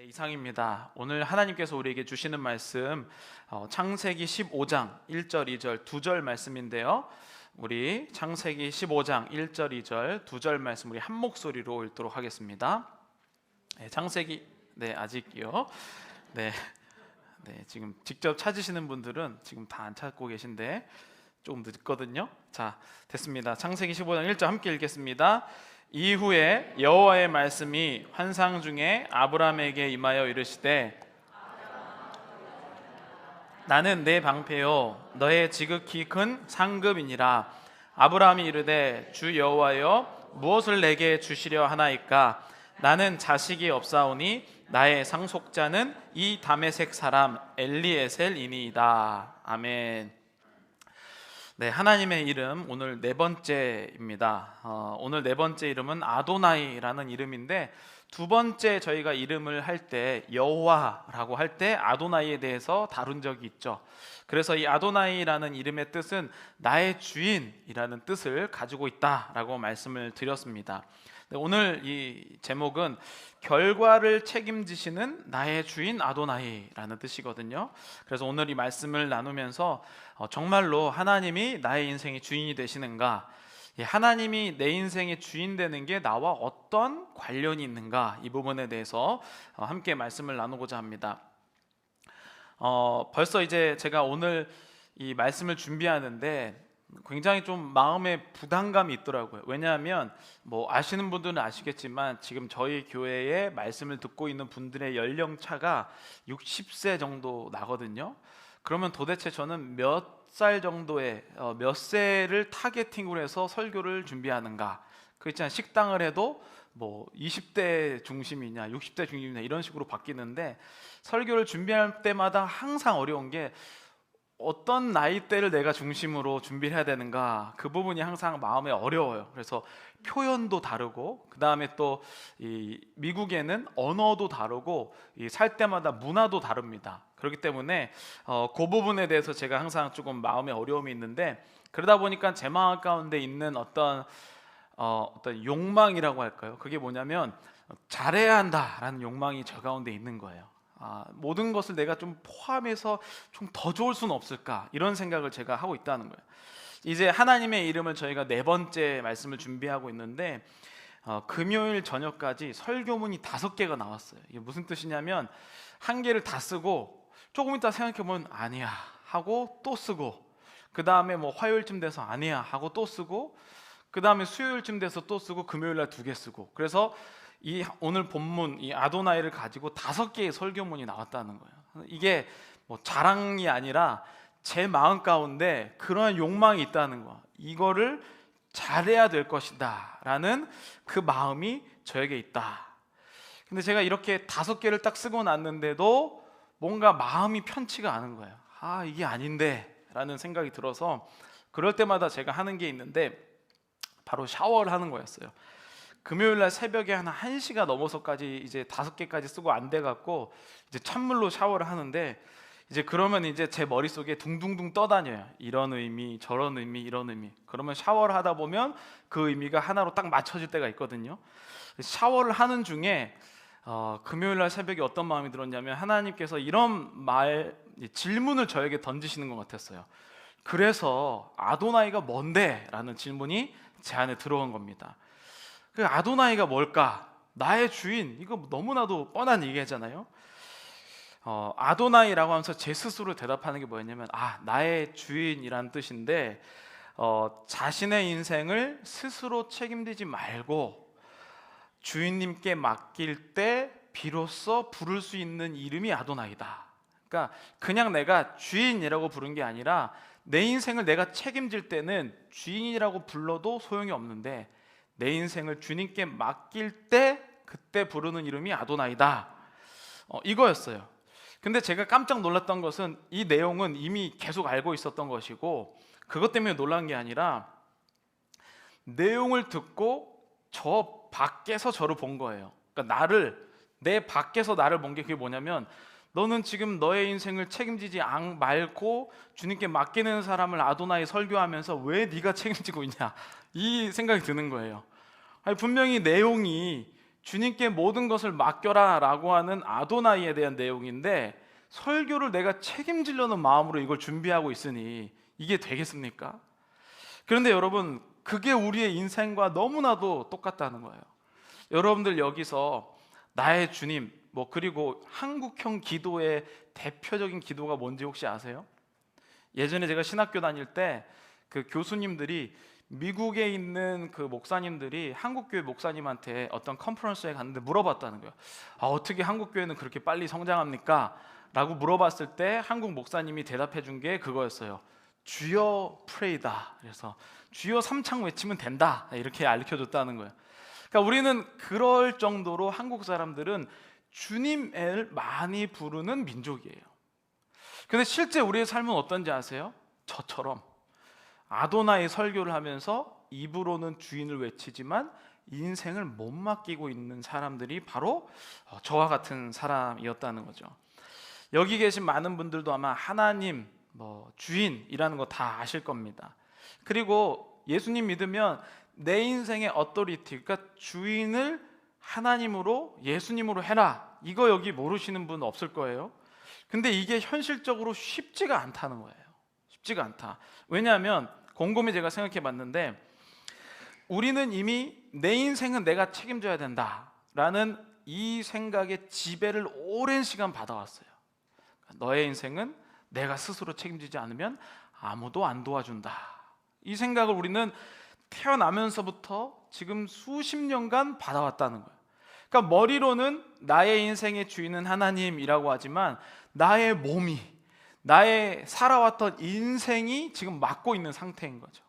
이상입니다. 오늘 하나님께서 우리에게 주시는 말씀 창세기 15장 1절 2절 2절 말씀인데요. 우리 창세기 15장 1절 2절 2절 말씀 우리 한 목소리로 읽도록 하겠습니다. 창세기 아직이요. 지금 직접 찾으시는 분들은 지금 다 안 찾고 계신데 조금 늦거든요. 자, 됐습니다. 창세기 15장 1절 함께 읽겠습니다. 이후에 여호와의 말씀이 환상 중에 아브라함에게 임하여 이르시되 나는 내 방패요 너의 지극히 큰 상급이니라. 아브라함이 이르되 주 여호와여 무엇을 내게 주시려 하나이까? 나는 자식이 없사오니 나의 상속자는 이 다메섹 사람 엘리에셀이니이다. 아멘. 하나님의 이름 오늘 네 번째입니다. 오늘 네 번째 이름은 아도나이라는 이름인데, 두 번째 저희가 이름을 할 때 여호와라고 할 때 아도나이에 대해서 다룬 적이 있죠. 그래서 이 아도나이라는 이름의 뜻은 나의 주인이라는 뜻을 가지고 있다라고 말씀을 드렸습니다. 오늘 이 제목은 결과를 책임지시는 나의 주인 아도나이라는 뜻이거든요. 그래서 오늘 이 말씀을 나누면서 정말로 하나님이 나의 인생의 주인이 되시는가, 하나님이 내 인생의 주인 되는 게 나와 어떤 관련이 있는가, 이 부분에 대해서 함께 말씀을 나누고자 합니다. 벌써 이제 제가 오늘 이 말씀을 준비하는데 굉장히 좀 마음에 부담감이 있더라고요. 왜냐하면 아시는 분들은 아시겠지만 지금 저희 교회에 말씀을 듣고 있는 분들의 연령차가 60세 정도 나거든요. 그러면 도대체 저는 몇 살 정도의 몇 세를 타겟팅으로 해서 설교를 준비하는가? 그 있잖아요. 식당을 해도 20대 중심이냐 60대 중심이냐 이런 식으로 바뀌는데, 설교를 준비할 때마다 항상 어려운 게 어떤 나이대를 내가 중심으로 준비를 해야 되는가, 그 부분이 항상 마음에 어려워요. 그래서 표현도 다르고, 그 다음에 또 이 미국에는 언어도 다르고, 살 때마다 문화도 다릅니다. 그렇기 때문에 그 부분에 대해서 제가 항상 조금 마음에 어려움이 있는데, 그러다 보니까 제 마음 가운데 있는 어떤 욕망이라고 할까요? 그게 뭐냐면 잘해야 한다라는 욕망이 저 가운데 있는 거예요. 모든 것을 내가 좀 포함해서 좀 더 좋을 수는 없을까, 이런 생각을 제가 하고 있다는 거예요. 이제 하나님의 이름을 저희가 네 번째 말씀을 준비하고 있는데, 금요일 저녁까지 설교문이 5개가 나왔어요. 이게 무슨 뜻이냐면 한 개를 다 쓰고 조금 이따 생각해보면 아니야 하고 또 쓰고, 그 다음에 화요일쯤 돼서 아니야 하고 또 쓰고, 그 다음에 수요일쯤 돼서 또 쓰고, 금요일날 2개 쓰고, 그래서 오늘 본문 이 아도나이를 가지고 5개의 설교문이 나왔다는 거예요. 이게 자랑이 아니라 제 마음 가운데 그런 욕망이 있다는 거야. 이거를 잘해야 될 것이다 라는 그 마음이 저에게 있다. 근데 제가 이렇게 5개를 딱 쓰고 났는데도 뭔가 마음이 편치가 않은 거예요. 이게 아닌데 라는 생각이 들어서, 그럴 때마다 제가 하는 게 있는데 바로 샤워를 하는 거였어요. 금요일날 새벽에 한 1시가 넘어서까지 이제 5개까지 쓰고 안 돼갖고 이제 찬물로 샤워를 하는데, 이제 그러면 이제 제 머릿속에 둥둥둥 떠다녀요. 이런 의미, 저런 의미, 이런 의미. 그러면 샤워를 하다 보면 그 의미가 하나로 딱 맞춰질 때가 있거든요. 샤워를 하는 중에 금요일날 새벽에 어떤 마음이 들었냐면, 하나님께서 이런 질문을 저에게 던지시는 것 같았어요. 그래서 아도나이가 뭔데? 라는 질문이 제 안에 들어온 겁니다. 그 아도나이가 뭘까? 나의 주인, 이거 너무나도 뻔한 얘기잖아요. 아도나이라고 하면서 제 스스로 대답하는 게 뭐였냐면, 나의 주인이란 뜻인데, 자신의 인생을 스스로 책임지지 말고 주인님께 맡길 때 비로소 부를 수 있는 이름이 아도나이다. 그러니까 그냥 내가 주인이라고 부른 게 아니라, 내 인생을 내가 책임질 때는 주인이라고 불러도 소용이 없는데, 내 인생을 주님께 맡길 때 그때 부르는 이름이 아도나이다, 이거였어요. 근데 제가 깜짝 놀랐던 것은 이 내용은 이미 계속 알고 있었던 것이고, 그것 때문에 놀란 게 아니라 내용을 듣고 저 밖에서 저를 본 거예요. 그러니까 내 밖에서 나를 본 게, 그게 뭐냐면, 너는 지금 너의 인생을 책임지지 말고 주님께 맡기는 사람을 아도나이 설교하면서 왜 네가 책임지고 있냐, 이 생각이 드는 거예요. 분명히 내용이 주님께 모든 것을 맡겨라 라고 하는 아도나이에 대한 내용인데, 설교를 내가 책임지려는 마음으로 이걸 준비하고 있으니 이게 되겠습니까? 그런데 여러분, 그게 우리의 인생과 너무나도 똑같다는 거예요. 여러분들 여기서 나의 주님, 그리고 한국형 기도의 대표적인 기도가 뭔지 혹시 아세요? 예전에 제가 신학교 다닐 때 그 교수님들이, 미국에 있는 그 목사님들이 한국교회 목사님한테 어떤 컨퍼런스에 갔는데 물어봤다는 거예요. 어떻게 한국교회는 그렇게 빨리 성장합니까? 라고 물어봤을 때 한국 목사님이 대답해 준 게 그거였어요. 주여 프레이다. 그래서 주여 삼창 외치면 된다, 이렇게 알려줬다는 거예요. 그러니까 우리는 그럴 정도로 한국 사람들은 주님을 많이 부르는 민족이에요. 근데 실제 우리의 삶은 어떤지 아세요? 저처럼 아도나의 설교를 하면서 입으로는 주인을 외치지만 인생을 못 맡기고 있는 사람들이 바로 저와 같은 사람이었다는 거죠. 여기 계신 많은 분들도 아마 하나님, 주인이라는 거 다 아실 겁니다. 그리고 예수님 믿으면 내 인생의 어토리티, 그러니까 주인을 하나님으로, 예수님으로 해라, 이거 여기 모르시는 분 없을 거예요. 근데 이게 현실적으로 쉽지가 않다는 거예요. 쉽지가 않다. 왜냐하면 곰곰이 제가 생각해 봤는데, 우리는 이미 내 인생은 내가 책임져야 된다라는 이 생각의 지배를 오랜 시간 받아왔어요. 너의 인생은 내가 스스로 책임지지 않으면 아무도 안 도와준다. 이 생각을 우리는 태어나면서부터 지금 수십 년간 받아왔다는 거예요. 그러니까 머리로는 나의 인생의 주인은 하나님이라고 하지만 나의 몸이, 나의 살아왔던 인생이 지금 맡고 있는 상태인 거죠.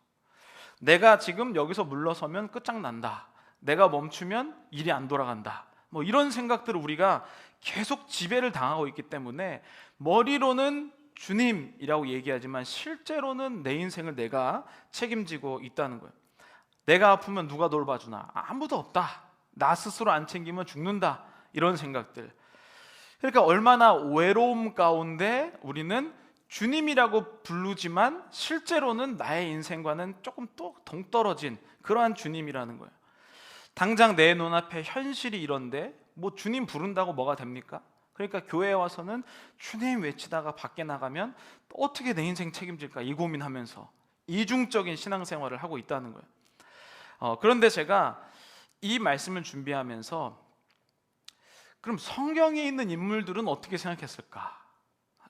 내가 지금 여기서 물러서면 끝장난다, 내가 멈추면 일이 안 돌아간다, 이런 생각들을 우리가 계속 지배를 당하고 있기 때문에 머리로는 주님이라고 얘기하지만 실제로는 내 인생을 내가 책임지고 있다는 거예요. 내가 아프면 누가 돌봐주나? 아무도 없다. 나 스스로 안 챙기면 죽는다. 이런 생각들. 그러니까 얼마나 외로움 가운데 우리는 주님이라고 부르지만 실제로는 나의 인생과는 조금 또 동떨어진 그러한 주님이라는 거예요. 당장 내 눈앞에 현실이 이런데 주님 부른다고 뭐가 됩니까? 그러니까 교회에 와서는 주님 외치다가 밖에 나가면 어떻게 내 인생 책임질까, 이 고민하면서 이중적인 신앙생활을 하고 있다는 거예요. 그런데 제가 이 말씀을 준비하면서 그럼 성경에 있는 인물들은 어떻게 생각했을까,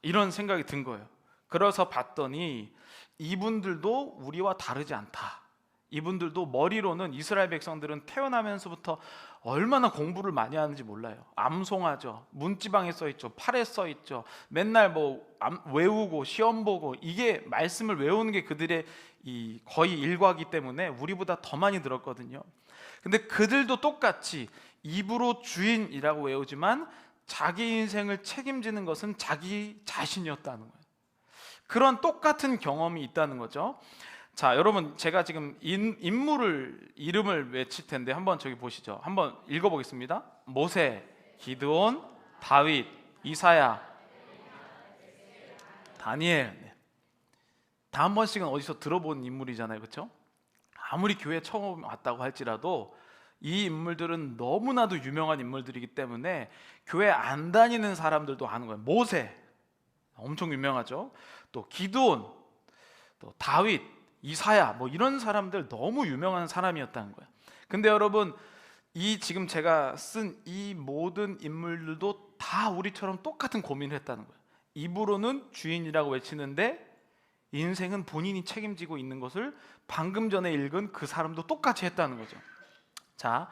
이런 생각이 든 거예요. 그래서 봤더니 이분들도 우리와 다르지 않다. 이분들도 머리로는, 이스라엘 백성들은 태어나면서부터 얼마나 공부를 많이 하는지 몰라요. 암송하죠. 문지방에 써있죠. 팔에 써있죠. 맨날 외우고 시험 보고, 이게 말씀을 외우는 게 그들의 거의 일과이기 때문에 우리보다 더 많이 들었거든요. 근데 그들도 똑같이 입으로 주인이라고 외우지만 자기 인생을 책임지는 것은 자기 자신이었다는 거예요. 그런 똑같은 경험이 있다는 거죠. 자, 여러분, 제가 지금 이름을 외칠 텐데 한번 저기 보시죠. 한번 읽어보겠습니다. 모세, 기드온, 다윗, 이사야, 다니엘. 다 한 번씩은 어디서 들어본 인물이잖아요, 그렇죠? 아무리 교회 처음 왔다고 할지라도 이 인물들은 너무나도 유명한 인물들이기 때문에 교회 안 다니는 사람들도 아는 거예요. 모세 엄청 유명하죠. 또 기드온, 또 다윗, 이사야, 이런 사람들 너무 유명한 사람이었다는 거예요. 근데 여러분, 이 지금 제가 쓴 이 모든 인물들도 다 우리처럼 똑같은 고민을 했다는 거예요. 입으로는 주인이라고 외치는데 인생은 본인이 책임지고 있는 것을 방금 전에 읽은 그 사람도 똑같이 했다는 거죠. 자,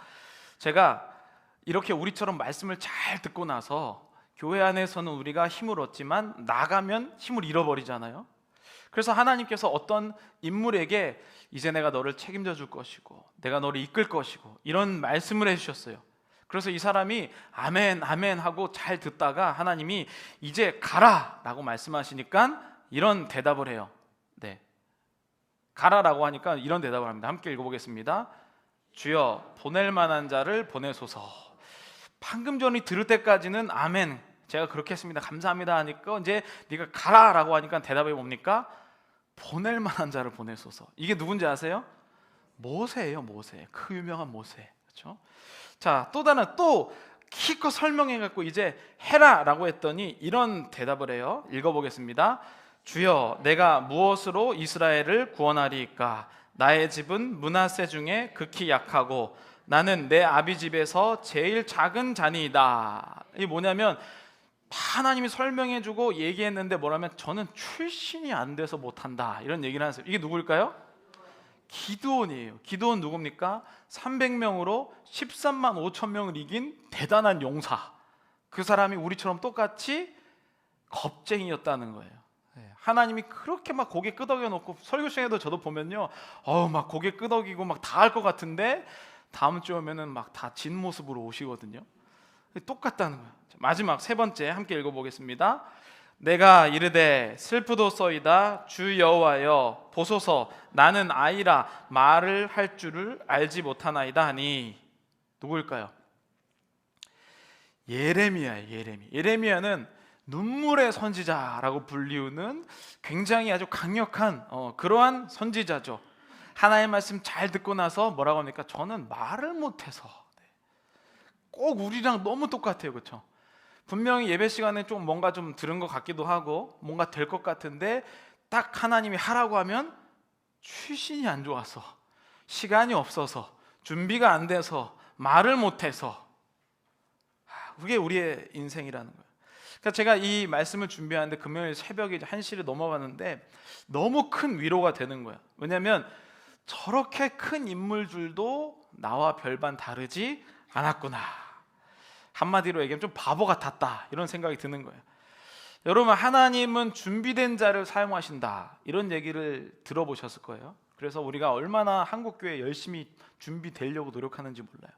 제가 이렇게 우리처럼 말씀을 잘 듣고 나서 교회 안에서는 우리가 힘을 얻지만 나가면 힘을 잃어버리잖아요. 그래서 하나님께서 어떤 인물에게 이제 내가 너를 책임져 줄 것이고 내가 너를 이끌 것이고 이런 말씀을 해주셨어요. 그래서 이 사람이 아멘 아멘 하고 잘 듣다가 하나님이 이제 가라 라고 말씀하시니까 이런 대답을 해요. 네, 가라라고 하니까 이런 대답을 합니다. 함께 읽어보겠습니다. 주여, 보낼 만한 자를 보내소서. 방금 전에 들을 때까지는 아멘, 제가 그렇게 했습니다, 감사합니다 하니까 이제 네가 가라라고 하니까 대답이 뭡니까? 보낼 만한 자를 보내소서. 이게 누군지 아세요? 모세예요. 모세, 그 유명한 모세. 그렇죠? 자, 또 다른 또 키껏 설명해 갖고 이제 해라라고 했더니 이런 대답을 해요. 읽어보겠습니다. 주여, 내가 무엇으로 이스라엘을 구원하리이까? 나의 집은 므낫세 중에 극히 약하고 나는 내 아비 집에서 제일 작은 자니이다. 이게 뭐냐면 하나님이 설명해주고 얘기했는데 뭐라면 저는 출신이 안 돼서 못한다, 이런 얘기를 하세요. 이게 누구일까요? 기드온이에요. 기드온 누굽니까? 300명으로 13만 5천 명을 이긴 대단한 용사. 그 사람이 우리처럼 똑같이 겁쟁이였다는 거예요. 하나님이 그렇게 막 고개 끄덕여 놓고, 설교 시간에도 저도 보면요, 막 고개 끄덕이고 막 다 할 것 같은데 다음 주 오면은 막 다 진 모습으로 오시거든요. 똑같다는 거예요. 마지막 세 번째 함께 읽어보겠습니다. 내가 이르되 슬프도소이다 주 여호와여 보소서 나는 아이라 말을 할 줄을 알지 못하나이다 하니, 누구일까요? 예레미야예요. 예레미야는 눈물의 선지자라고 불리우는 굉장히 아주 강력한 그러한 선지자죠. 하나님의 말씀 잘 듣고 나서 뭐라고 합니까? 저는 말을 못해서. 꼭 우리랑 너무 똑같아요, 그렇죠? 분명히 예배 시간에 좀 뭔가 좀 들은 것 같기도 하고 뭔가 될 것 같은데 딱 하나님이 하라고 하면 출신이 안 좋아서, 시간이 없어서, 준비가 안 돼서, 말을 못해서. 그게 우리의 인생이라는 거예요. 그러니까 제가 이 말씀을 준비하는데 금요일 새벽에 1시를 넘어가는데 너무 큰 위로가 되는 거예요. 왜냐하면 저렇게 큰 인물들도 나와 별반 다르지 않았구나. 한마디로 얘기하면 좀 바보 같았다, 이런 생각이 드는 거예요. 여러분, 하나님은 준비된 자를 사용하신다, 이런 얘기를 들어보셨을 거예요. 그래서 우리가 얼마나 한국교회 열심히 준비되려고 노력하는지 몰라요.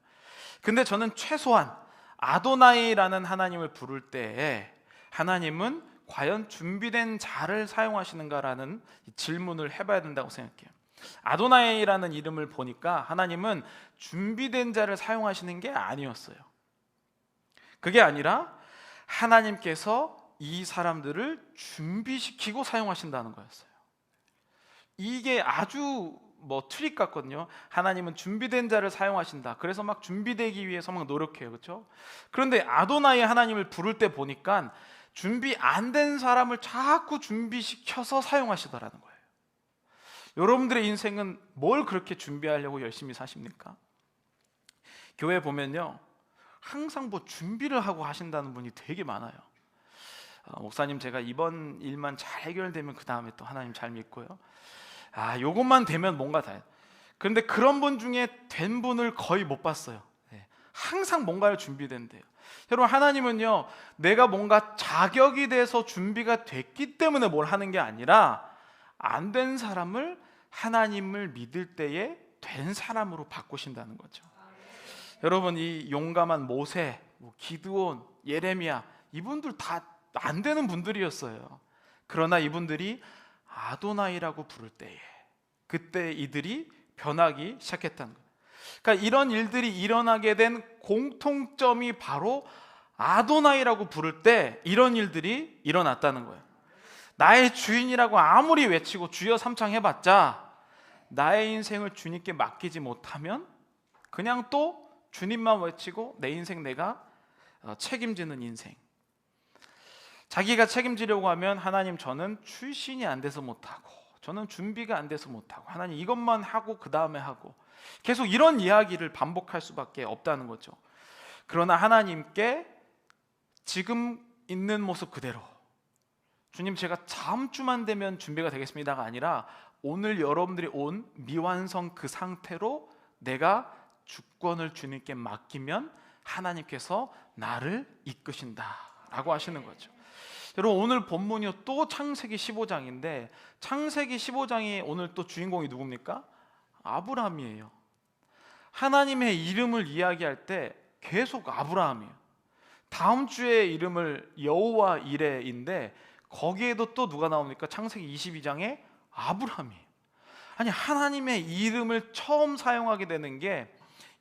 근데 저는 최소한 아도나이라는 하나님을 부를 때 하나님은 과연 준비된 자를 사용하시는가라는 질문을 해봐야 된다고 생각해요. 아도나이라는 이름을 보니까 하나님은 준비된 자를 사용하시는 게 아니었어요. 그게 아니라 하나님께서 이 사람들을 준비시키고 사용하신다는 거였어요. 이게 아주 트릭 같거든요. 하나님은 준비된 자를 사용하신다. 그래서 막 준비되기 위해서 막 노력해요, 그렇죠? 그런데 아도나이 하나님을 부를 때 보니까 준비 안 된 사람을 자꾸 준비시켜서 사용하시더라는 거예요. 여러분들의 인생은 뭘 그렇게 준비하려고 열심히 사십니까? 교회 보면요, 항상 준비를 하고 하신다는 분이 되게 많아요. 목사님, 제가 이번 일만 잘 해결되면 그 다음에 또 하나님 잘 믿고요. 요것만 되면 뭔가 다. 그런데 그런 분 중에 된 분을 거의 못 봤어요. 항상 뭔가를 준비된대요. 여러분, 하나님은요, 내가 뭔가 자격이 돼서 준비가 됐기 때문에 뭘 하는 게 아니라 안 된 사람을 하나님을 믿을 때에 된 사람으로 바꾸신다는 거죠. 여러분, 이 용감한 모세, 기드온, 예레미야, 이분들 다 안 되는 분들이었어요. 그러나 이분들이 아도나이라고 부를 때에 그때 이들이 변하기 시작했다는 거예요. 그러니까 이런 일들이 일어나게 된 공통점이 바로 아도나이라고 부를 때 이런 일들이 일어났다는 거예요. 나의 주인이라고 아무리 외치고 주여 삼창 해봤자 나의 인생을 주님께 맡기지 못하면 그냥 또 주님만 외치고 내 인생 내가 책임지는 인생. 자기가 책임지려고 하면 하나님, 저는 출신이 안 돼서 못하고, 저는 준비가 안 돼서 못하고, 하나님 이것만 하고 그 다음에 하고, 계속 이런 이야기를 반복할 수밖에 없다는 거죠. 그러나 하나님께 지금 있는 모습 그대로, 주님 제가 다음 주만 되면 준비가 되겠습니다가 아니라 오늘 여러분들이 온 미완성 그 상태로 내가 주권을 주님께 맡기면 하나님께서 나를 이끄신다라고 하시는 거죠. 여러분, 오늘 본문이 또 창세기 15장인데 창세기 15장이 오늘 또 주인공이 누굽니까? 아브라함이에요. 하나님의 이름을 이야기할 때 계속 아브라함이에요. 다음 주에 이름을 여호와 이레인데 거기에도 또 누가 나옵니까? 창세기 22장에 아브라함이에요. 아니, 하나님의 이름을 처음 사용하게 되는 게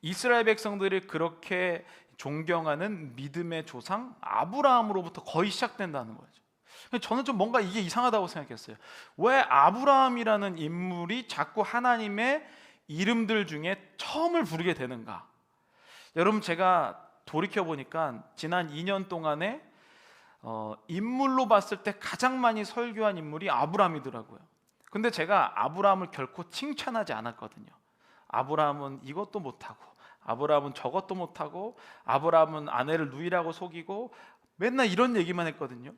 이스라엘 백성들이 그렇게 존경하는 믿음의 조상 아브라함으로부터 거의 시작된다는 거죠. 저는 좀 뭔가 이게 이상하다고 생각했어요. 왜 아브라함이라는 인물이 자꾸 하나님의 이름들 중에 처음을 부르게 되는가? 여러분, 제가 돌이켜 보니까 지난 2년 동안에 인물로 봤을 때 가장 많이 설교한 인물이 아브라함이더라고요. 근데 제가 아브라함을 결코 칭찬하지 않았거든요. 아브라함은 이것도 못하고, 아브라함은 저것도 못하고, 아브라함은 아내를 누이라고 속이고, 맨날 이런 얘기만 했거든요.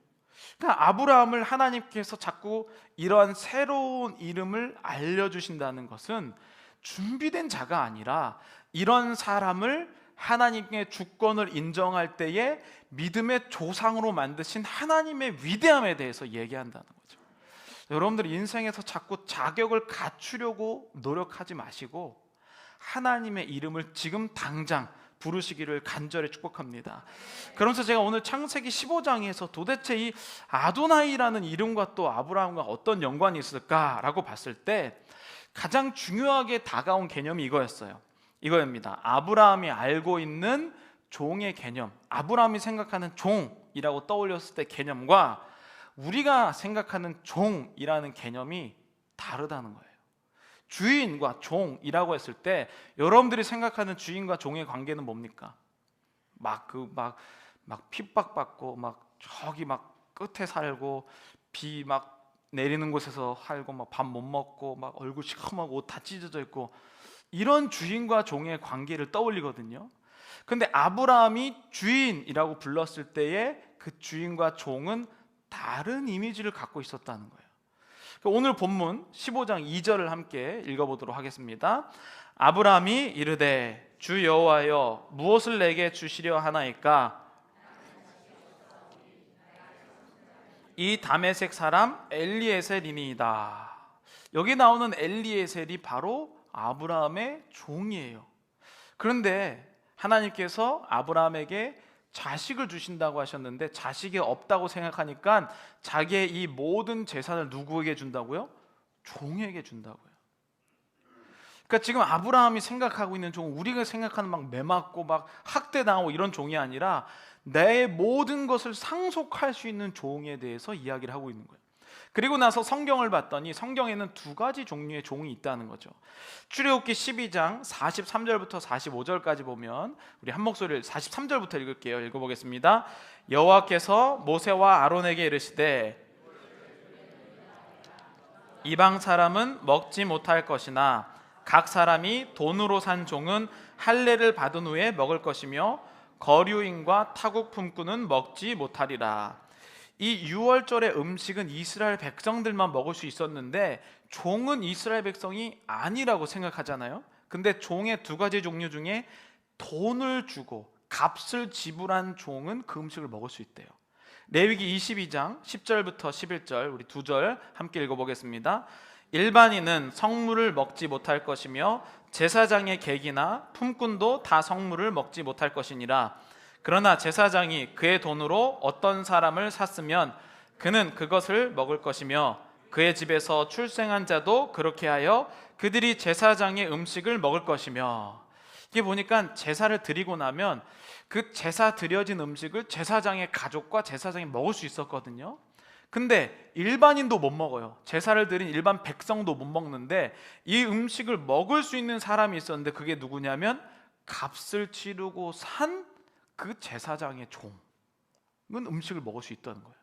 그러니까 아브라함을 하나님께서 자꾸 이러한 새로운 이름을 알려주신다는 것은 준비된 자가 아니라 이런 사람을 하나님의 주권을 인정할 때에 믿음의 조상으로 만드신 하나님의 위대함에 대해서 얘기한다는 거죠. 여러분들이 인생에서 자꾸 자격을 갖추려고 노력하지 마시고 하나님의 이름을 지금 당장 부르시기를 간절히 축복합니다. 그러면서 제가 오늘 창세기 15장에서 도대체 이 아도나이라는 이름과 또 아브라함과 어떤 연관이 있을까라고 봤을 때 가장 중요하게 다가온 개념이 이거입니다. 아브라함이 알고 있는 종의 개념, 아브라함이 생각하는 종이라고 떠올렸을 때 개념과 우리가 생각하는 종이라는 개념이 다르다는 거예요. 주인과 종이라고 했을 때 여러분들이 생각하는 주인과 종의 관계는 뭡니까? 막 핍박받고 막 저기 막 끝에 살고 비 막 내리는 곳에서 살고 막 밥 못 먹고 막 얼굴 시커멓고 옷 다 찢어져 있고 이런 주인과 종의 관계를 떠올리거든요. 근데 아브라함이 주인이라고 불렀을 때에 그 주인과 종은 다른 이미지를 갖고 있었다는 거예요. 오늘 본문 15장 2절을 함께 읽어보도록 하겠습니다. 아브라함이 이르되 주 여호와여 무엇을 내게 주시려 하나이까? 이 다메섹 사람 엘리에셀이니이다. 여기 나오는 엘리에셀이 바로 아브라함의 종이에요. 그런데 하나님께서 아브라함에게 자식을 주신다고 하셨는데 자식이 없다고 생각하니까 자기의 이 모든 재산을 누구에게 준다고요? 종에게 준다고요. 그러니까 지금 아브라함이 생각하고 있는 종은 우리가 생각하는 막 매맞고 막 학대당하고 이런 종이 아니라 내 모든 것을 상속할 수 있는 종에 대해서 이야기를 하고 있는 거예요. 그리고 나서 성경을 봤더니 성경에는 두 가지 종류의 종이 있다는 거죠. 출애굽기 12장 43절부터 45절까지 보면 우리 한 목소리를 43절부터 읽을게요. 읽어보겠습니다. 여호와께서 모세와 아론에게 이르시되 이방 사람은 먹지 못할 것이나 각 사람이 돈으로 산 종은 할례를 받은 후에 먹을 것이며 거류인과 타국 품꾼은 먹지 못하리라. 이 유월절의 음식은 이스라엘 백성들만 먹을 수 있었는데 종은 이스라엘 백성이 아니라고 생각하잖아요. 근데 종의 두 가지 종류 중에 돈을 주고 값을 지불한 종은 그 음식을 먹을 수 있대요. 레위기 22장 10절부터 11절 우리 두 절 함께 읽어보겠습니다. 일반인은 성물을 먹지 못할 것이며 제사장의 객이나 품꾼도 다 성물을 먹지 못할 것이니라. 그러나 제사장이 그의 돈으로 어떤 사람을 샀으면 그는 그것을 먹을 것이며 그의 집에서 출생한 자도 그렇게 하여 그들이 제사장의 음식을 먹을 것이며. 이게 보니까 제사를 드리고 나면 그 제사 드려진 음식을 제사장의 가족과 제사장이 먹을 수 있었거든요. 근데 일반인도 못 먹어요. 제사를 드린 일반 백성도 못 먹는데 이 음식을 먹을 수 있는 사람이 있었는데 그게 누구냐면 값을 치르고 산 그 제사장의 종은 음식을 먹을 수 있다는 거예요.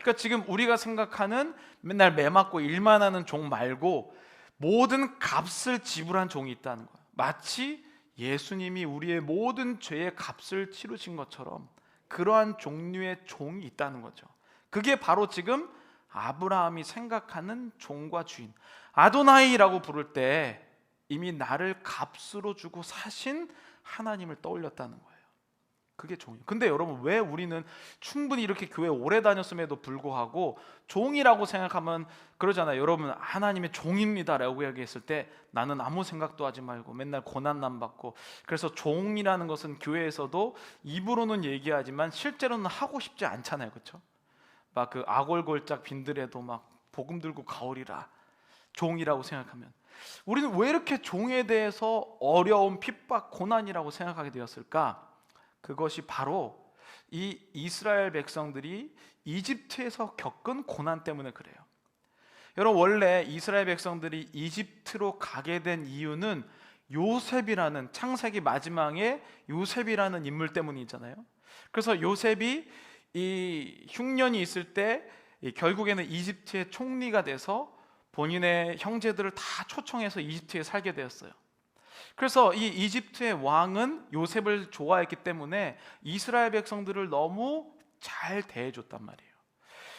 그러니까 지금 우리가 생각하는 맨날 매맞고 일만 하는 종 말고 모든 값을 지불한 종이 있다는 거예요. 마치 예수님이 우리의 모든 죄의 값을 치르신 것처럼 그러한 종류의 종이 있다는 거죠. 그게 바로 지금 아브라함이 생각하는 종과 주인, 아도나이라고 부를 때 이미 나를 값으로 주고 사신 하나님을 떠올렸다는 거예요. 그게 종이에요. 근데 여러분, 왜 우리는 충분히 이렇게 교회 오래 다녔음에도 불구하고 종이라고 생각하면 그러잖아요. 여러분, 하나님의 종입니다라고 이야기했을 때 나는 아무 생각도 하지 말고 맨날 고난만 받고, 그래서 종이라는 것은 교회에서도 입으로는 얘기하지만 실제로는 하고 싶지 않잖아요. 그렇죠? 막 그 아골골짝 빈들에도 막 복음 들고 가오리라 종이라고 생각하면 우리는 왜 이렇게 종에 대해서 어려움, 핍박, 고난이라고 생각하게 되었을까? 그것이 바로 이 이스라엘 백성들이 이집트에서 겪은 고난 때문에 그래요. 여러분, 원래 이스라엘 백성들이 이집트로 가게 된 이유는 요셉이라는, 창세기 마지막에 요셉이라는 인물 때문이잖아요. 그래서 요셉이 이 흉년이 있을 때 결국에는 이집트의 총리가 돼서 본인의 형제들을 다 초청해서 이집트에 살게 되었어요. 그래서 이 이집트의 왕은 요셉을 좋아했기 때문에 이스라엘 백성들을 너무 잘 대해줬단 말이에요.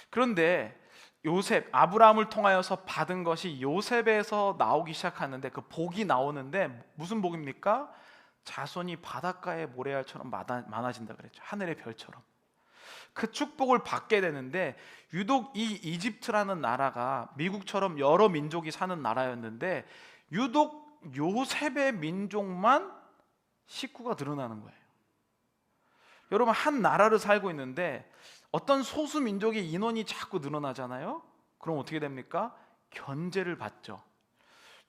그런데 요셉, 아브라함을 통하여서 받은 것이 요셉에서 나오기 시작하는데, 그 복이 나오는데 무슨 복입니까? 자손이 바닷가의 모래알처럼 많아진다 그랬죠. 하늘의 별처럼. 그 축복을 받게 되는데, 유독 이 이집트라는 나라가 미국처럼 여러 민족이 사는 나라였는데 유독 요셉의 민족만 식구가 늘어나는 거예요. 여러분, 한 나라를 살고 있는데 어떤 소수 민족의 인원이 자꾸 늘어나잖아요. 그럼 어떻게 됩니까? 견제를 받죠.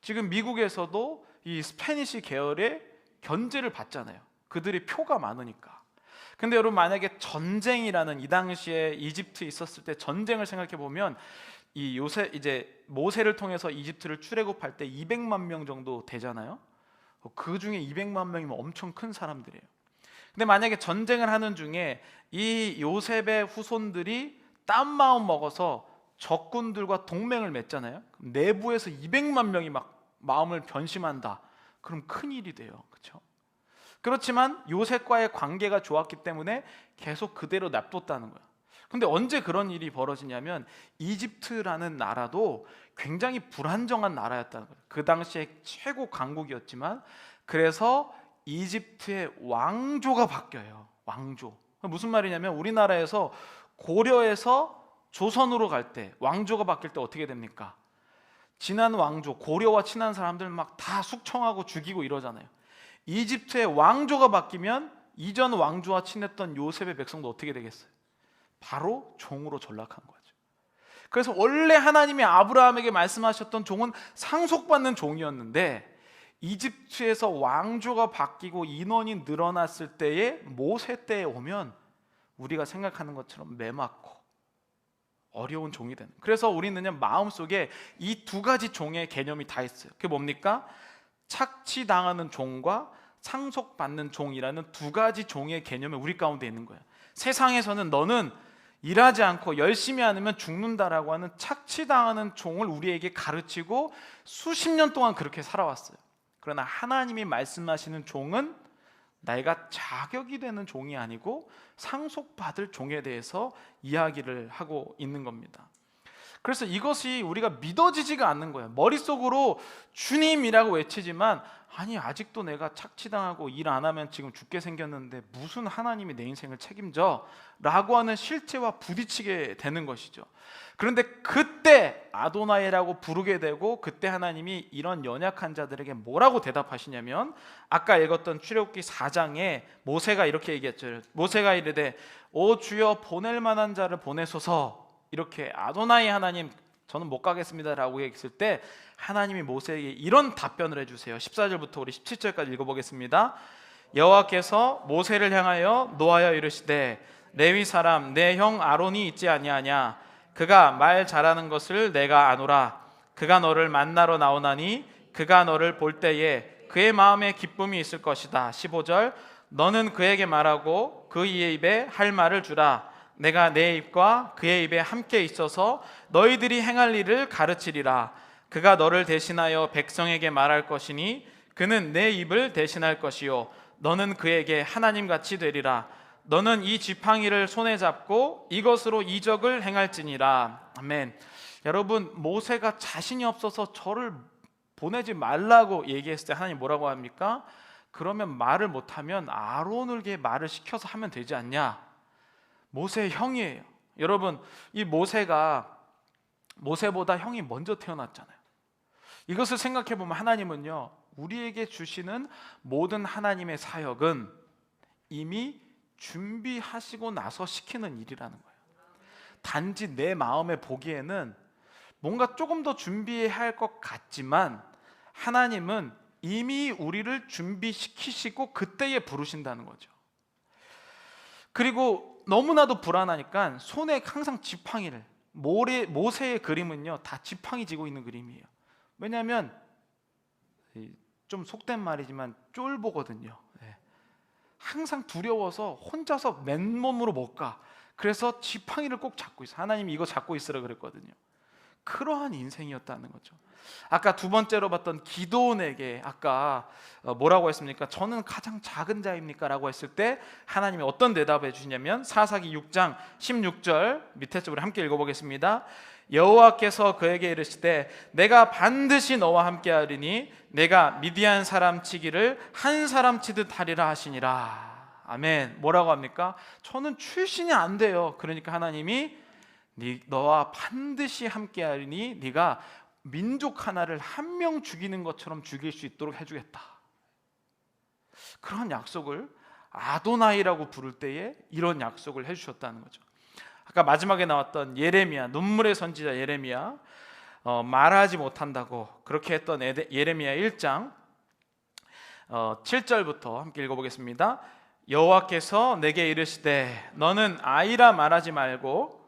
지금 미국에서도 이 스페니시 계열의 견제를 받잖아요. 그들이 표가 많으니까. 근데 여러분, 만약에 전쟁이라는, 이 당시에 이집트에 있었을 때 전쟁을 생각해 보면, 이 요새 이제 모세를 통해서 이집트를 출애굽할 때 200만 명 정도 되잖아요. 그 중에 200만 명이면 엄청 큰 사람들이에요. 근데 만약에 전쟁을 하는 중에 이 요셉의 후손들이 딴 마음 먹어서 적군들과 동맹을 맺잖아요. 내부에서 200만 명이 막 마음을 변심한다. 그럼 큰일이 돼요. 그렇죠? 그렇지만 요셉과의 관계가 좋았기 때문에 계속 그대로 놔뒀다는 거예요. 근데 언제 그런 일이 벌어지냐면, 이집트라는 나라도 굉장히 불안정한 나라였다는 거예요. 그 당시에 최고 강국이었지만, 그래서 이집트의 왕조가 바뀌어요. 왕조. 무슨 말이냐면, 우리나라에서 고려에서 조선으로 갈 때 왕조가 바뀔 때 어떻게 됩니까? 지난 왕조, 고려와 친한 사람들 막 다 숙청하고 죽이고 이러잖아요. 이집트의 왕조가 바뀌면 이전 왕조와 친했던 요셉의 백성도 어떻게 되겠어요? 바로 종으로 전락한 거죠. 그래서 원래 하나님이 아브라함에게 말씀하셨던 종은 상속받는 종이었는데, 이집트에서 왕조가 바뀌고 인원이 늘어났을 때에, 모세 때에 오면 우리가 생각하는 것처럼 매맞고 어려운 종이 되는. 그래서 우리는 마음속에 이 두 가지 종의 개념이 다 있어요. 그게 뭡니까? 착취당하는 종과 상속받는 종이라는 두 가지 종의 개념이 우리 가운데 있는 거예요. 세상에서는 너는 일하지 않고 열심히 않으면 죽는다라고 하는 착취당하는 종을 우리에게 가르치고 수십 년 동안 그렇게 살아왔어요. 그러나 하나님이 말씀하시는 종은 내가 자격이 되는 종이 아니고 상속받을 종에 대해서 이야기를 하고 있는 겁니다. 그래서 이것이 우리가 믿어지지가 않는 거예요. 머릿속으로 주님이라고 외치지만, 아니 아직도 내가 착취당하고 일 안 하면 지금 죽게 생겼는데 무슨 하나님이 내 인생을 책임져? 라고 하는 실체와 부딪히게 되는 것이죠. 그런데 그때 아도나이라고 부르게 되고, 그때 하나님이 이런 연약한 자들에게 뭐라고 대답하시냐면, 아까 읽었던 출애굽기 4장에 모세가 이렇게 얘기했죠. 모세가 이르되 오 주여 보낼 만한 자를 보내소서. 이렇게 아도나이 하나님 저는 못 가겠습니다 라고 얘기했을 때, 하나님이 모세에게 이런 답변을 해주세요. 14절부터 우리 17절까지 읽어보겠습니다. 여호와께서 모세를 향하여 노하여 이르시되 레위 사람 내 형 아론이 있지 아니하냐? 그가 말 잘하는 것을 내가 아노라. 그가 너를 만나러 나오나니 그가 너를 볼 때에 그의 마음에 기쁨이 있을 것이다. 15절 너는 그에게 말하고 그 이의 입에 할 말을 주라. 내가 내 입과 그의 입에 함께 있어서 너희들이 행할 일을 가르치리라. 그가 너를 대신하여 백성에게 말할 것이니 그는 내 입을 대신할 것이요 너는 그에게 하나님같이 되리라. 너는 이 지팡이를 손에 잡고 이것으로 이적을 행할지니라. 아멘. 여러분, 모세가 자신이 없어서 저를 보내지 말라고 얘기했을 때 하나님 뭐라고 합니까? 그러면 말을 못하면 아론에게 말을 시켜서 하면 되지 않냐? 모세의 형이에요. 여러분, 이 모세가 모세보다 형이 먼저 태어났잖아요. 이것을 생각해 보면 하나님은요, 우리에게 주시는 모든 하나님의 사역은 이미 준비하시고 나서 시키는 일이라는 거예요. 단지 내 마음에 보기에는 뭔가 조금 더 준비해야 할 것 같지만, 하나님은 이미 우리를 준비시키시고 그때에 부르신다는 거죠. 그리고 너무나도 불안하니까 손에 항상 지팡이를, 모세의 그림은요 다 지팡이 쥐고 있는 그림이에요. 왜냐하면 좀 속된 말이지만 쫄보거든요. 예. 항상 두려워서 혼자서 맨몸으로 못 가. 그래서 지팡이를 꼭 잡고 있어. 하나님이 이거 잡고 있으라 그랬거든요. 그러한 인생이었다는 거죠. 아까 두 번째로 봤던 기도원에게 아까 뭐라고 했습니까? 저는 가장 작은 자입니까? 라고 했을 때 하나님이 어떤 대답을 해주시냐면 사사기 6장 16절 밑에 쪽으로 함께 읽어보겠습니다. 여호와께서 그에게 이르시되 내가 반드시 너와 함께하리니 내가 미디안 사람 치기를 한 사람 치듯 하리라 하시니라. 아멘. 뭐라고 합니까? 저는 출신이 안 돼요. 그러니까 하나님이 너와 반드시 함께하리니 네가 민족 하나를 한 명 죽이는 것처럼 죽일 수 있도록 해주겠다. 그런 약속을 아도나이라고 부를 때에 이런 약속을 해주셨다는 거죠. 아까 마지막에 나왔던 예레미야, 눈물의 선지자 예레미야, 말하지 못한다고 그렇게 했던 예레미야 1장 7절부터 함께 읽어보겠습니다. 여호와께서 내게 이르시되 너는 아이라 말하지 말고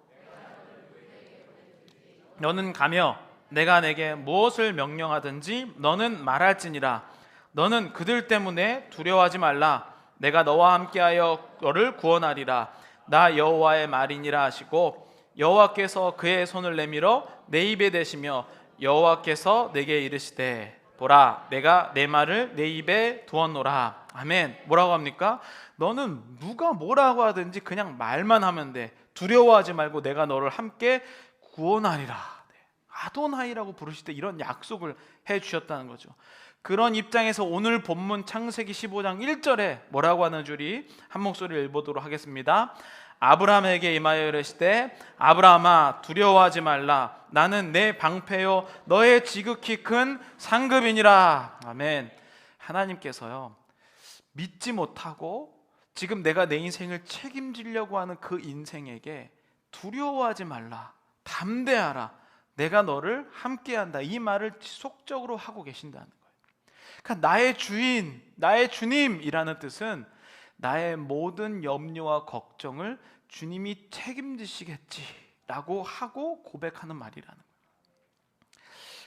너는 가며 내가 내게 무엇을 명령하든지 너는 말할지니라. 너는 그들 때문에 두려워하지 말라. 내가 너와 함께하여 너를 구원하리라. 나 여호와의 말이니라 하시고 여호와께서 그의 손을 내밀어 내 입에 대시며 여호와께서 내게 이르시되 보라 내가 내 말을 내 입에 두었노라. 아멘. 뭐라고 합니까? 너는 누가 뭐라고 하든지 그냥 말만 하면 돼. 두려워하지 말고 내가 너를 함께 구원하리라. 아도나이라고 부르실 때 이런 약속을 해주셨다는 거죠. 그런 입장에서 오늘 본문 창세기 15장 1절에 뭐라고 하는 줄이 한 목소리를 읽어보도록 하겠습니다. 아브라함에게 임하여 이르시되 아브라함아 두려워하지 말라. 나는 내 방패요 너의 지극히 큰 상급이니라. 아멘. 하나님께서요 믿지 못하고 지금 내가 내 인생을 책임지려고 하는 그 인생에게 두려워하지 말라, 담대하라, 내가 너를 함께한다, 이 말을 지속적으로 하고 계신다는 거예요. 그러니까 나의 주인, 나의 주님이라는 뜻은 나의 모든 염려와 걱정을 주님이 책임지시겠지라고 하고 고백하는 말이라는 거예요.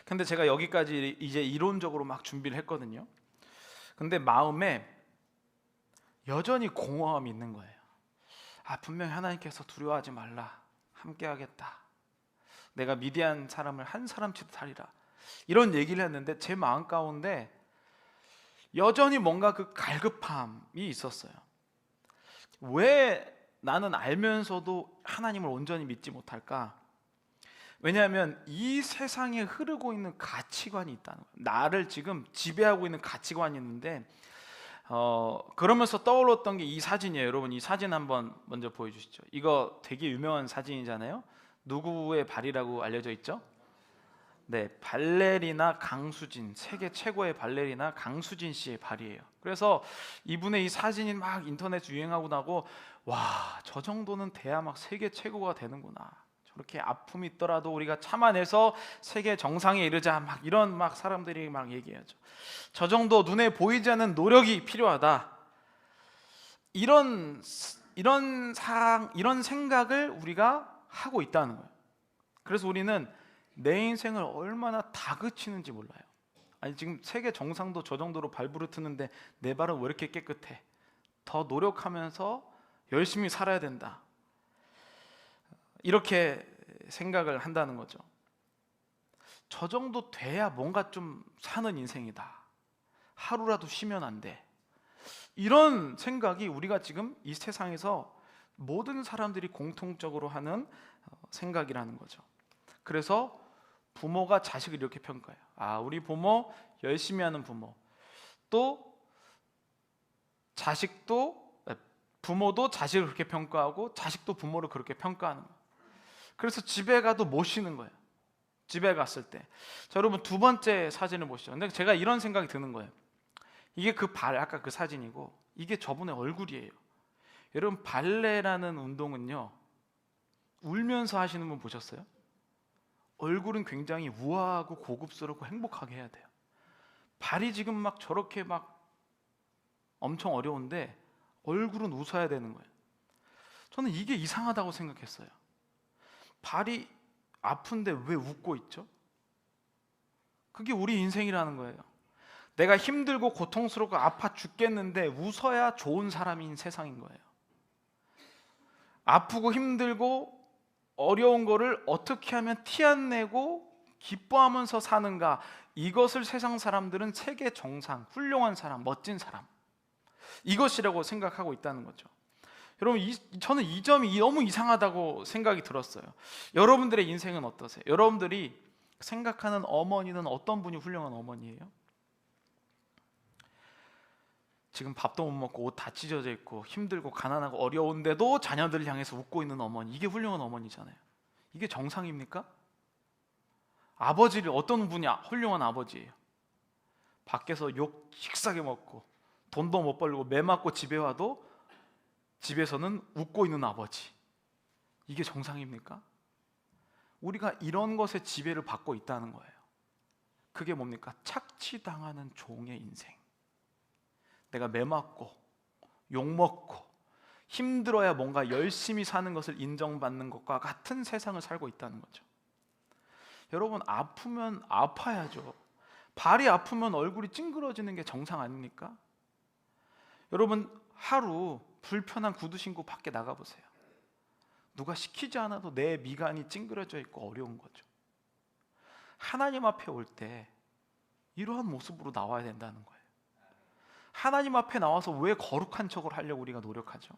근데 제가 여기까지 이제 이론적으로 막 준비를 했거든요. 근데 마음에 여전히 공허함이 있는 거예요. 분명히 하나님께서 두려워하지 말라, 함께하겠다, 내가 미디안 사람을 한 사람치듯 하리라, 이런 얘기를 했는데 제 마음 가운데 여전히 뭔가 그 갈급함이 있었어요. 왜 나는 알면서도 하나님을 온전히 믿지 못할까? 왜냐하면 이 세상에 흐르고 있는 가치관이 있다는 거예요. 나를 지금 지배하고 있는 가치관이 있는데 그러면서 떠올랐던 게 이 사진이에요. 여러분 이 사진 한번 먼저 보여주시죠. 이거 되게 유명한 사진이잖아요. 누구의 발이라고 알려져 있죠? 네, 발레리나 강수진, 세계 최고의 발레리나 강수진 씨의 발이에요. 그래서 이분의 이 사진이 막 인터넷 유행하고 나고, 와, 저 정도는 돼야 막 세계 최고가 되는구나, 저렇게 아픔이 있더라도 우리가 참아내서 세계 정상에 이르자, 막 이런 막 사람들이 막 얘기하죠. 저 정도 눈에 보이지 않는 노력이 필요하다, 이런 생각을 우리가 하고 있다는 거예요. 그래서 우리는 내 인생을 얼마나 다그치는지 몰라요. 아니 지금 세계 정상도 저 정도로 발부르트는데 내 발은 왜 이렇게 깨끗해? 더 노력하면서 열심히 살아야 된다, 이렇게 생각을 한다는 거죠. 저 정도 돼야 뭔가 좀 사는 인생이다, 하루라도 쉬면 안 돼, 이런 생각이 우리가 지금 이 세상에서 모든 사람들이 공통적으로 하는 생각이라는 거죠. 그래서 부모가 자식을 이렇게 평가해요. 우리 부모 열심히 하는 부모. 또 부모도 자식을 그렇게 평가하고 자식도 부모를 그렇게 평가하는 거예요. 그래서 집에 가도 못 쉬는 거예요. 집에 갔을 때. 자, 여러분 두 번째 사진을 보시죠. 근데 제가 이런 생각이 드는 거예요. 이게 아까 그 사진이고 이게 저분의 얼굴이에요. 여러분 발레라는 운동은요, 울면서 하시는 분 보셨어요? 얼굴은 굉장히 우아하고 고급스럽고 행복하게 해야 돼요. 발이 지금 막 저렇게 막 엄청 어려운데 얼굴은 웃어야 되는 거예요. 저는 이게 이상하다고 생각했어요. 발이 아픈데 왜 웃고 있죠? 그게 우리 인생이라는 거예요. 내가 힘들고 고통스럽고 아파 죽겠는데 웃어야 좋은 사람인 세상인 거예요. 아프고 힘들고 어려운 거를 어떻게 하면 티 안 내고 기뻐하면서 사는가, 이것을 세상 사람들은 세계 정상, 훌륭한 사람, 멋진 사람, 이것이라고 생각하고 있다는 거죠. 여러분, 저는 이 점이 너무 이상하다고 생각이 들었어요. 여러분들의 인생은 어떠세요? 여러분들이 생각하는 어머니는 어떤 분이 훌륭한 어머니예요? 지금 밥도 못 먹고 옷 다 찢어져 있고 힘들고 가난하고 어려운데도 자녀들을 향해서 웃고 있는 어머니, 이게 훌륭한 어머니잖아요. 이게 정상입니까? 아버지를 어떤 분이 훌륭한 아버지예요? 밖에서 욕 식사게 먹고 돈도 못 벌고 매 맞고 집에 와도 집에서는 웃고 있는 아버지, 이게 정상입니까? 우리가 이런 것에 지배를 받고 있다는 거예요. 그게 뭡니까? 착취당하는 종의 인생. 내가 매 맞고 욕 먹고 힘들어야 뭔가 열심히 사는 것을 인정받는 것과 같은 세상을 살고 있다는 거죠. 여러분, 아프면 아파야죠. 발이 아프면 얼굴이 찡그러지는 게 정상 아닙니까? 여러분, 하루 불편한 구두 신고 밖에 나가보세요. 누가 시키지 않아도 내 미간이 찡그러져 있고 어려운 거죠. 하나님 앞에 올 때 이러한 모습으로 나와야 된다는 거예요. 하나님 앞에 나와서 왜 거룩한 척을 하려고 우리가 노력하죠?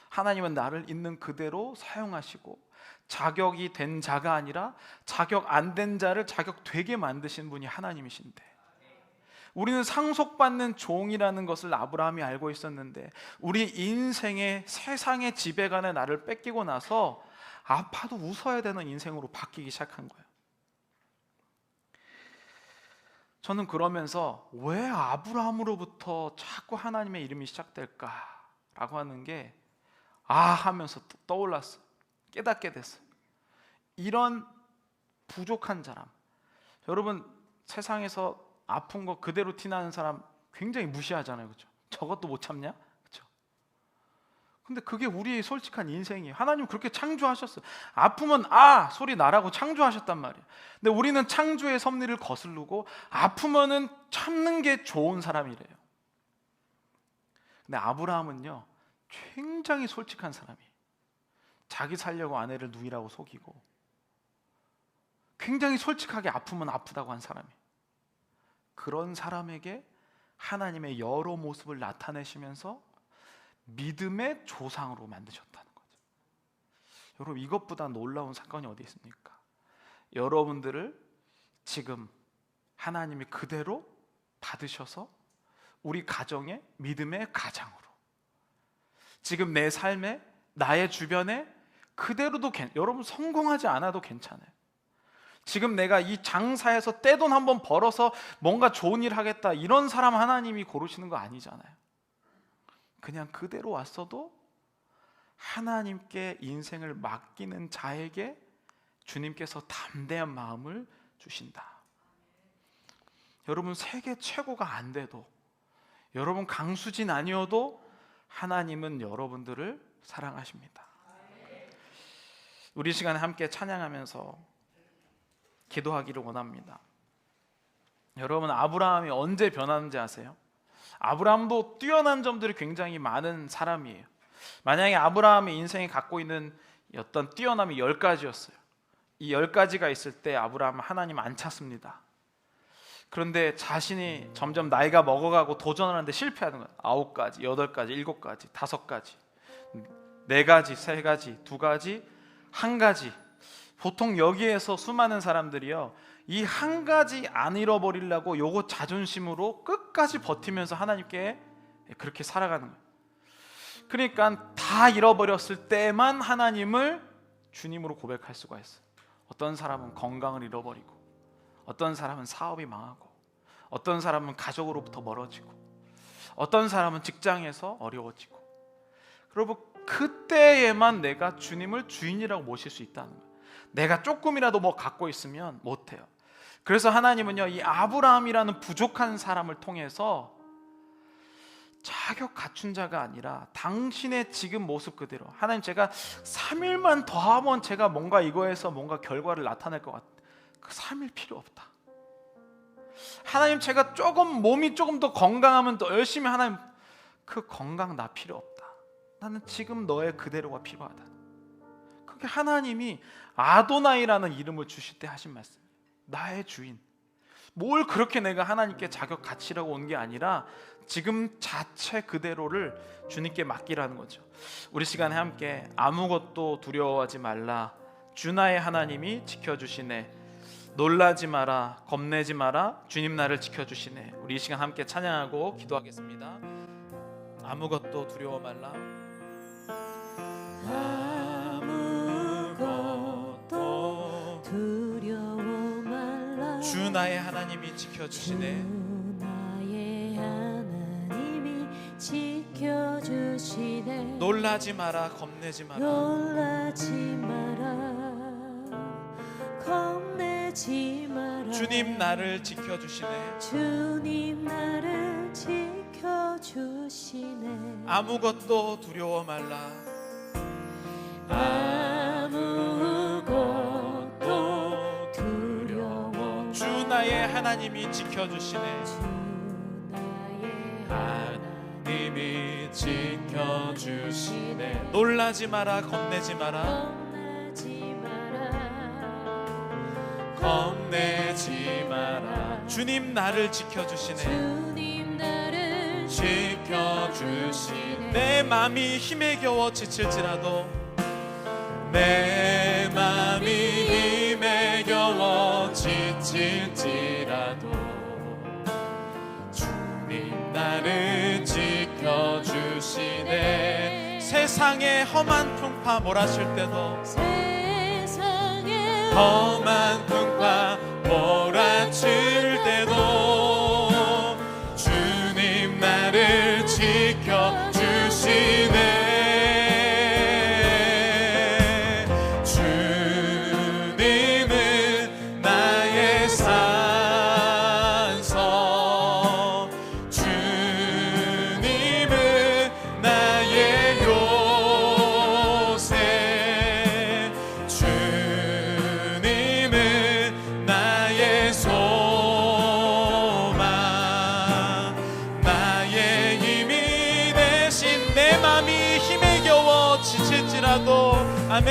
하나님은 나를 있는 그대로 사용하시고 자격이 된 자가 아니라 자격 안 된 자를 자격 되게 만드신 분이 하나님이신데, 우리는 상속받는 종이라는 것을 아브라함이 알고 있었는데 우리 인생의 세상의 지배관에 나를 뺏기고 나서 아파도 웃어야 되는 인생으로 바뀌기 시작한 거예요. 저는 그러면서 왜 아브라함으로부터 자꾸 하나님의 이름이 시작될까라고 하는 게 하면서 떠올랐어요. 깨닫게 됐어요. 이런 부족한 사람, 여러분, 세상에서 아픈 거 그대로 티나는 사람 굉장히 무시하잖아요. 그렇죠? 저것도 못 참냐? 그렇죠? 근데 그게 우리의 솔직한 인생이에요. 하나님 그렇게 창조하셨어요. 아프면 소리 나라고 창조하셨단 말이에요. 근데 우리는 창조의 섭리를 거스르고 아프면은 참는 게 좋은 사람이래요. 근데 아브라함은요, 굉장히 솔직한 사람이에요. 자기 살려고 아내를 누이라고 속이고 굉장히 솔직하게 아프면 아프다고 한 사람이에요. 그런 사람에게 하나님의 여러 모습을 나타내시면서 믿음의 조상으로 만드셨다는 거죠. 여러분, 이것보다 놀라운 사건이 어디 있습니까? 여러분들을 지금 하나님이 그대로 받으셔서 우리 가정의 믿음의 가장으로, 지금 내 삶에, 나의 주변에 그대로도 여러분 성공하지 않아도 괜찮아요. 지금 내가 이 장사에서 떼돈 한번 벌어서 뭔가 좋은 일 하겠다, 이런 사람 하나님이 고르시는 거 아니잖아요. 그냥 그대로 왔어도 하나님께 인생을 맡기는 자에게 주님께서 담대한 마음을 주신다. 여러분, 세계 최고가 안 돼도, 여러분 강수진 아니어도 하나님은 여러분들을 사랑하십니다. 우리 시간에 함께 찬양하면서 기도하기를 원합니다. 여러분, 아브라함이 언제 변하는지 아세요? 아브라함도 뛰어난 점들이 굉장히 많은 사람이에요. 만약에 아브라함의 인생에 갖고 있는 어떤 뛰어남이 10가지였어요. 이 10가지가 있을 때 아브라함은 하나님 안 찾습니다. 그런데 자신이 점점 나이가 먹어가고 도전을 하는데 실패하는 거예요. 9가지, 8가지, 7가지, 5가지, 4가지, 3가지, 2가지, 1가지. 보통 여기에서 수많은 사람들이요, 이 한 가지 안 잃어버리려고 요거 자존심으로 끝까지 버티면서 하나님께 그렇게 살아가는 거예요. 그러니까 다 잃어버렸을 때만 하나님을 주님으로 고백할 수가 있어요. 어떤 사람은 건강을 잃어버리고, 어떤 사람은 사업이 망하고, 어떤 사람은 가족으로부터 멀어지고, 어떤 사람은 직장에서 어려워지고. 여러분, 그때에만 내가 주님을 주인이라고 모실 수 있다는 거예요. 내가 조금이라도 뭐 갖고 있으면 못해요. 그래서 하나님은요, 이 아브라함이라는 부족한 사람을 통해서 자격 갖춘 자가 아니라 당신의 지금 모습 그대로, 하나님 제가 3일만 더 하면 제가 뭔가 이거에서 뭔가 결과를 나타낼 것 같아. 그 3일 필요 없다. 하나님 제가 몸이 조금 더 건강하면 더 열심히 하나님 그 건강 나 필요 없다. 나는 지금 너의 그대로가 필요하다. 그게 하나님이 아도나이라는 이름을 주실 때 하신 말씀이에요. 나의 주인. 뭘 그렇게 내가 하나님께 자격 가치라고 온 게 아니라 지금 자체 그대로를 주님께 맡기라는 거죠. 우리 시간에 함께 아무것도 두려워하지 말라. 주 나의 하나님이 지켜주시네. 놀라지 마라, 겁내지 마라, 주님 나를 지켜주시네. 우리 이 시간 함께 찬양하고 기도하겠습니다. 아무것도 두려워 말라. 아무것도 두려워 말라. 주 나의 하나님이 지켜주시네. 주 나의 하나님이 지켜주시네. 놀라지 마라, 겁내지 마라. 놀라지 마라, 겁내지 마라. 주님 나를 지켜주시네. 주님 나를 지켜주시네. 아무것도 두려워 말라. 아무것도 두려워. 주 나의 하나님이 지켜주시네. 주 나의 하나님이 지켜주시네. 놀라지 마라, 겁내지 마라. 겁내지 마라, 겁내지 마라. 주님 나를 지켜주시네. 주님 나를 지켜주시네. 내 맘이 힘에 겨워 지칠지라도, 내 맘이 힘에 겨워 지칠지라도 주님 나를 지켜주시네. 세상의 험한 풍파 몰아칠 때도, 세상에 험한 풍파 몰아칠 때도 주님 나를 지켜주시네. 주님은 나의 산성, 주님은 나의 요새, 주님은 나의 소망, 나의 힘이 되신. 내 맘이 힘에 겨워 지칠지라도, 아멘.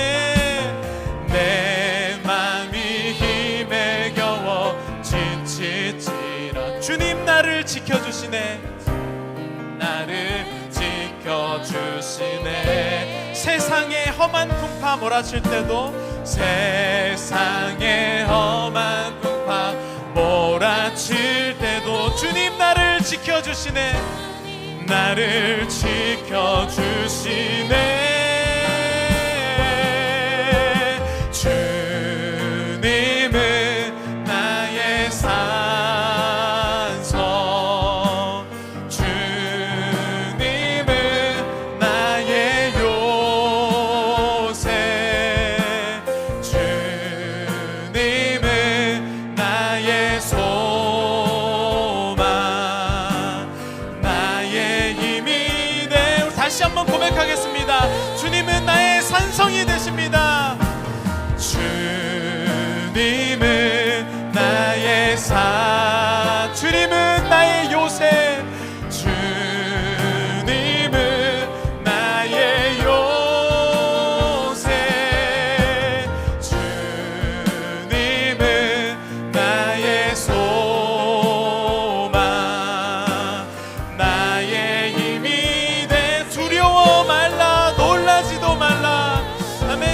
내 맘이 힘에 겨워 지칠지라 주님 나를 지켜주시네. 나를 지켜주시네. 세상의 험한 풍파 몰아칠 때도, 세상의 험한 풍파 몰아칠 때도 주님 나를 지켜주시네. 나를 지켜주시네. 주님은 나의 산성, 주님은 나의 요새, 주님은 나의 소망, 나의 힘이 돼. 다시 한번 고백하겠습니다. 주님은 나의 산성이 되십니다. 주님은 나의 주님은 나의 요새, 주님은 나의 요새, 주님은 나의 소망, 나의 힘이 돼. 두려워 말라, 놀라지도 말라. 아멘.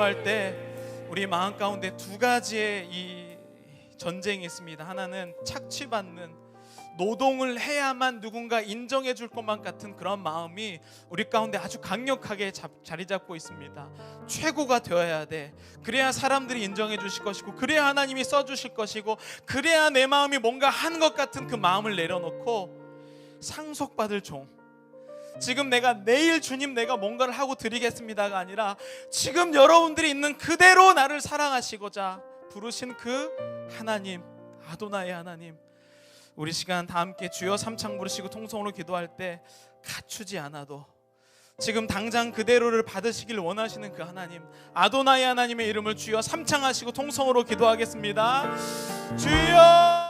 기도할 때 우리 마음 가운데 두 가지의 이 전쟁이 있습니다. 하나는 착취받는, 노동을 해야만 누군가 인정해 줄 것만 같은 그런 마음이 우리 가운데 아주 강력하게 자리 잡고 있습니다. 최고가 되어야 돼. 그래야 사람들이 인정해 주실 것이고, 그래야 하나님이 써 주실 것이고, 그래야 내 마음이 뭔가 하는 것 같은 그 마음을 내려놓고 상속받을 종, 지금 내일 주님 내가 뭔가를 하고 드리겠습니다가 아니라 지금 여러분들이 있는 그대로 나를 사랑하시고자 부르신 그 하나님, 아도나의 하나님, 우리 시간 다 함께 주여 삼창 부르시고 통성으로 기도할 때 갖추지 않아도 지금 당장 그대로를 받으시길 원하시는 그 하나님, 아도나의 하나님의 이름을 주여 삼창하시고 통성으로 기도하겠습니다. 주여